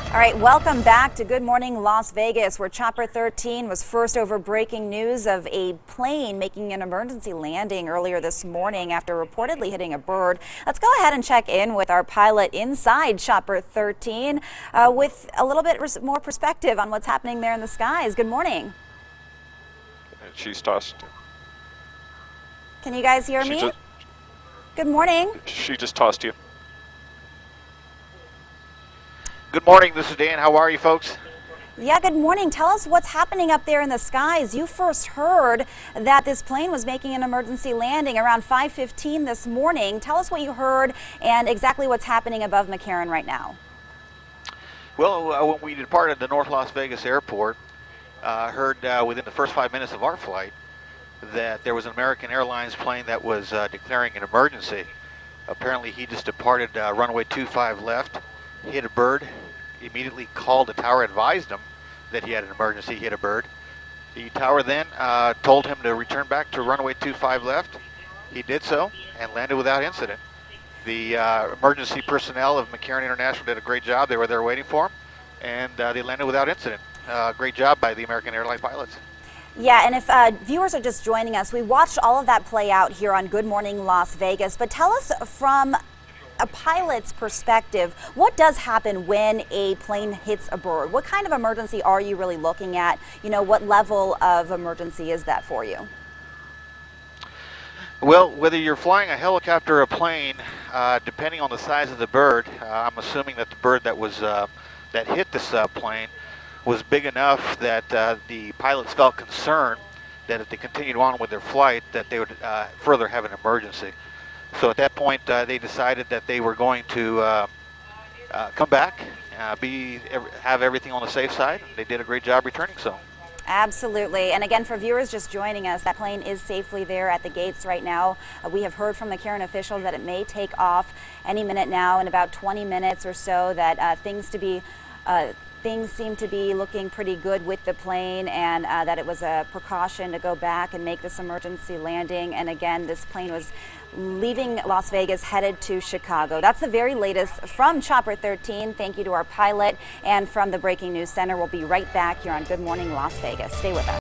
All right, welcome back to Good Morning Las Vegas, where Chopper 13 was first over breaking news of a plane making an emergency landing earlier this morning after reportedly hitting a bird. Let's go ahead and check in with our pilot inside Chopper 13 with a little bit more perspective on what's happening there in the skies. Good morning. She's tossed. Can you guys hear me? Good morning. She just tossed you. Good morning, this is Dan. How are you folks? Yeah, good morning. Tell us what's happening up there in the skies. You first heard that this plane was making an emergency landing around 5:15 this morning. Tell us what you heard and exactly what's happening above McCarran right now. Well, when we departed the North Las Vegas Airport, heard within the first 5 minutes of our flight that there was an American Airlines plane that was declaring an emergency. Apparently he just departed runway 25 left, hit a bird, immediately called the tower, advised him that he had an emergency, hit a bird. The tower then told him to return back to runway 25 left. He did so and landed without incident. The emergency personnel of McCarran International did a great job. They were there waiting for him, and they landed without incident. Great job by the American Airlines pilots. Yeah, and if viewers are just joining us, we watched all of that play out here on Good Morning Las Vegas. But tell us from a pilot's perspective, what does happen when a plane hits a bird? What kind of emergency are you really looking at? You know, what level of emergency is that for you? Well, whether you're flying a helicopter or a plane, depending on the size of the bird, I'm assuming that the bird that was that hit this plane was big enough that the pilots felt concerned that if they continued on with their flight, that they would further have an emergency. So at that point, they decided that they were going to come back, have everything on the safe side. They did a great job returning so. Absolutely. And again, for viewers just joining us, that plane is safely there at the gates right now. We have heard from McCarran officials that it may take off any minute now, in about 20 minutes or so, that things seem to be looking pretty good with the plane, and that it was a precaution to go back and make this emergency landing. And again, this plane was leaving Las Vegas, headed to Chicago. That's the very latest from Chopper 13. Thank you to our pilot, and from the Breaking News Center. We'll be right back here on Good Morning Las Vegas. Stay with us.